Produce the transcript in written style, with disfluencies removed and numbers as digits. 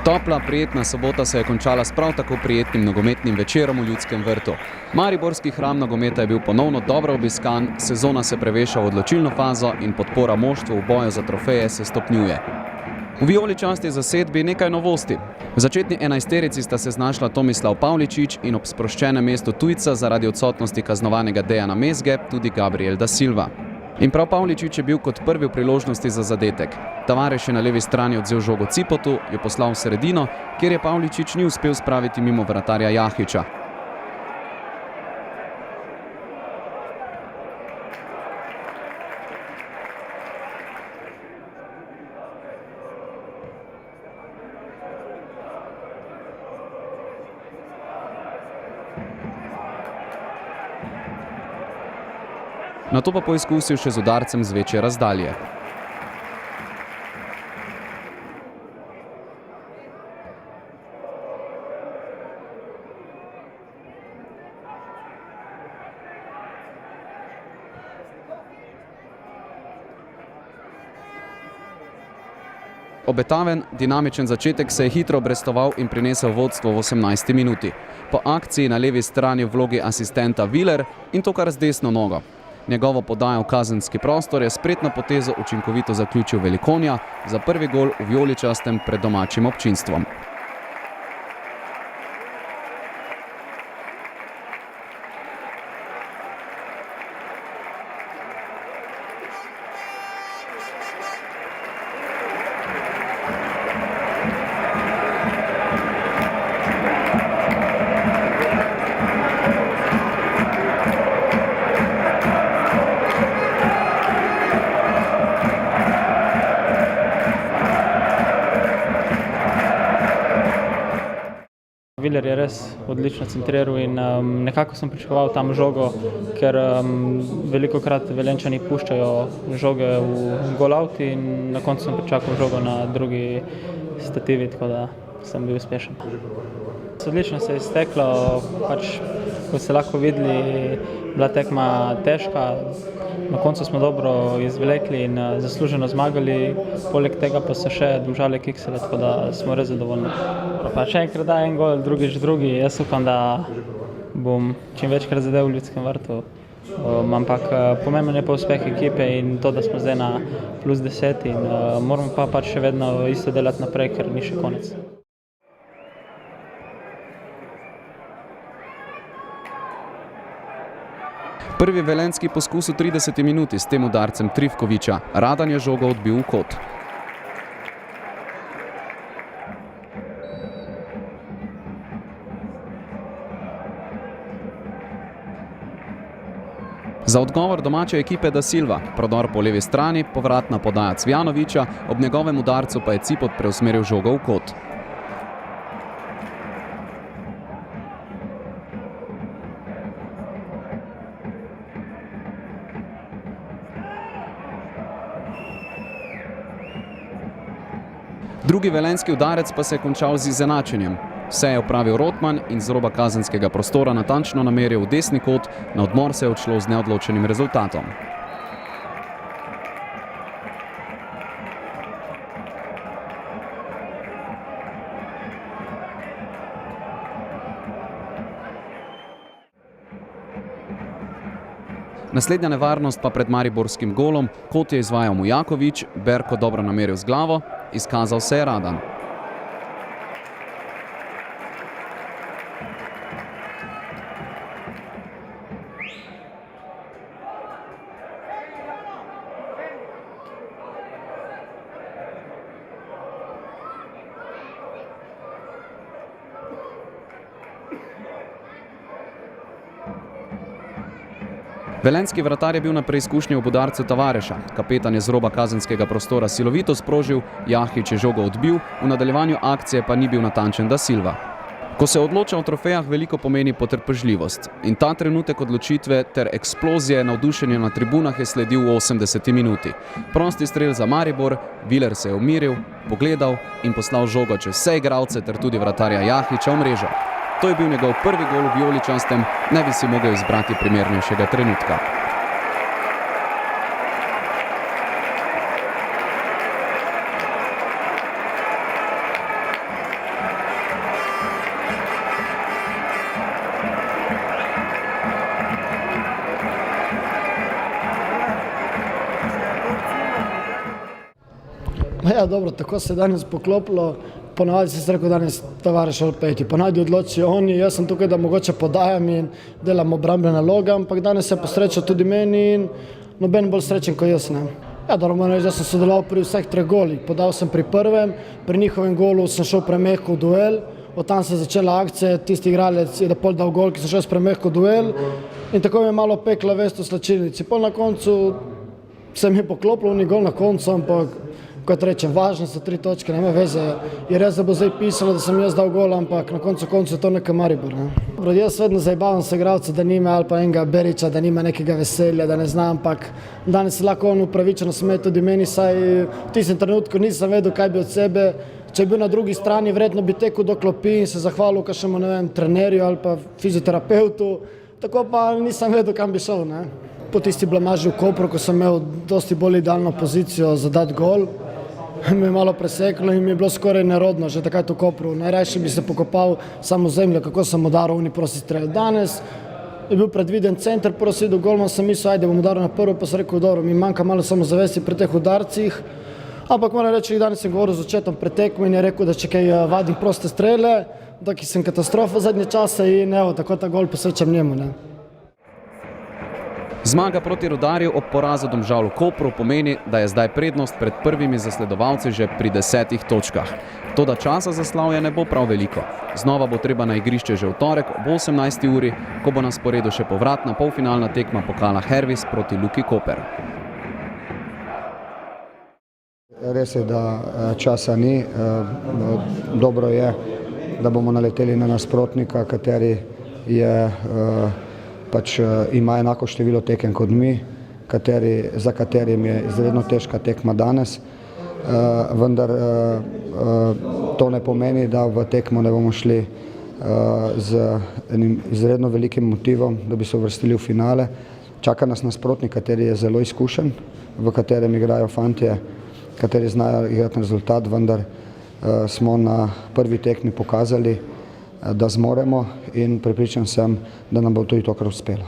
Topla, prijetna sobota se je končala s prav tako prijetnim nogometnim večerom v Ljudskem vrtu. Mariborski hram nogometa je bil ponovno dobro obiskan, sezona se preveša v odločilno fazo in podpora moštvu v boju za trofeje se stopnjuje. V vijoličasti zasedbi nekaj novosti. V začetni enajsterici sta se znašla Tomislav Pavličič in ob sproščenem mestu tujca zaradi odsotnosti kaznovanega Dejana Mezge tudi Gabriel da Silva. In prav Pavličič je bil kot prvi v priložnosti za zadetek. Tavares je na levi strani odzel žogo Cipotu, jo poslal v sredino, kjer je Pavličič ni uspel spraviti mimo vratarja Jahića. Nato pa poizkusil še z udarcem z večje razdalje. Obetaven, dinamičen začetek se je hitro obrestoval in prinesel vodstvo v 18. minuti. Po akciji na levi strani v vlogi asistenta Viler in to kar z desno nogo. Njegovo podajo v kazenski prostor je spretno potezo učinkovito zaključil Velikonja za prvi gol v vijoličastem pred domačim občinstvom. Viler je res odlično centriral in nekako sem pričakoval tam žogo, ker velikokrat Velenjčani puščajo žoge v gol-out in na koncu sem pričakal žogo na drugi stativi, tako da sem bil uspešen. Odlično se je izteklo, kot ste lahko videli, bila tekma težka, na koncu smo dobro izvlekli in zasluženo zmagali, poleg tega pa so še Domžale kiksale, tako da smo res zadovoljni. Pa še enkrat da en gol, drugič drugi, jaz upam, da bom čim večkrat zadel v Ljudskem vrtu, ampak pomemben je pa uspeh ekipe in to, da smo zdaj na +10 in moramo pa še vedno isto delati naprej, ker ni še konec. Prvi velenjski poskus v 30 minuti s tem udarcem Trifkovića. Radan je žogo odbil v kot. Za odgovor domače ekipe da Silva, prodor po levi strani, povratna podaja Cvjanovića, ob njegovem udarcu pa je Cipot preusmeril žogo v kot. Drugi velenjski udarec pa se je končal z izenačenjem. Vse je opravil Rotman in z roba kazenskega prostora natančno nameril v desni kot, na odmor se je odšlo z neodločenim rezultatom. Naslednja nevarnost pa pred mariborskim golom, kot je izvajal Mujaković, Berko dobro nameril z glavo, izkazal se je Radan. Velenjski vratar je bil na preizkušnji ob udarcu Tavareša. Kapetan je z roba kazenskega prostora silovito sprožil, Jahić je žogo odbil, v nadaljevanju akcije pa ni bil natančen da Silva. Ko se odloča o trofejah, veliko pomeni potrpežljivost. In ta trenutek odločitve ter eksplozije navdušenja na tribunah je sledil v 80. minuti. Prosti strel za Maribor, Viler se je umiril, pogledal in poslal žogo čez vse igralce ter tudi vratarja Jahića v mrežo. To je bil njegov prvi gol v vijoličastem, ne bi si mogel izbrati primernejšega trenutka. Ja, dobro, tako se je danes poklopilo. Ponavadi sem rekel, danes tovariš ali peti. Ponavadi odločijo oni, jaz sem tukaj, da mogoče podajam in delam obrambne naloge, ampak danes se je posrečal tudi meni in noben bolj srečen kot jaz. Ne. Ja, dobro, moram reči, da sem sodeloval pri vseh 3 golih. Podal sem pri prvem, pri njihovem golu sem šel premehko v duel, od tam se je začela akcija, tisti igralec je pol dal gol, ki sem šel premehko v duel in tako mi je malo pekla vest v slačilnici. Pol na koncu se mi je poklopilo, ni gol na koncu, ampak kot rečem, važno so 3 točke, nema veze. Je res, da bo zdaj pisalo, da sem jaz dal gol, ampak na koncu je to neka Maribor. Ne. Jaz vedno zajebavam se igralce, da nima ali pa enega Beriča, da nima nekega veselja, da ne zna, ampak danes se lahko on upravičeno smeje tudi meni, saj v tistem trenutku nisem vedel, kaj bi od sebe. Če bi bil na drugi strani, vredno bi tekel do klopi in se zahvalil kakšnemu, ne vem, trenerju ali pa fizioterapeutu, tako pa nisem vedel, kam bi šel. Ne. Po tisti blamaži v Kopru, ko sem imel dosti bolj idealno pozicijo za dati gol, me je malo preseklo in mi je bilo skoraj nerodno, že takrat v Kopru. Najrajši bi se pokopal samo zemljo, kako sem udaril oni prosti strel. Danes je bil predviden center, prosi do golman, sem mislil, ajde bom udaril na prvo, pa sem rekel, dobro, mi manjka malo samozavesti pri teh udarcih. Ampak moram reči, danes sem govoril z očetom pred tekmo in je rekel, da če kaj vadim proste strele, da ki sem katastrofa zadnje čase in evo, tako ta gol posvečam njemu. Ne. Zmaga proti Rudarju ob porazu Domžal v Kopru pomeni, da je zdaj prednost pred prvimi zasledovalci že pri 10 točkah. Toda časa za slavje ne bo prav veliko. Znova bo treba na igrišče že v torek ob 18. uri, ko bo na sporedu še povratna polfinalna tekma pokala Hervis proti Luki Koper. Res je, da časa ni. Dobro je, da bomo naleteli na nasprotnika, kateri je ima enako število tekem kot mi, za katerim je izredno težka tekma danes, vendar to ne pomeni, da v tekmo ne bomo šli z enim izredno velikim motivom, da bi se uvrstili v finale. Čaka nas nasprotnik, kateri je zelo izkušen, v katerem igrajo fantje, kateri znajo igrati rezultat, vendar smo na prvi tekmi pokazali, da zmoremo in prepričan sem, da nam bo tudi tokrat uspelo.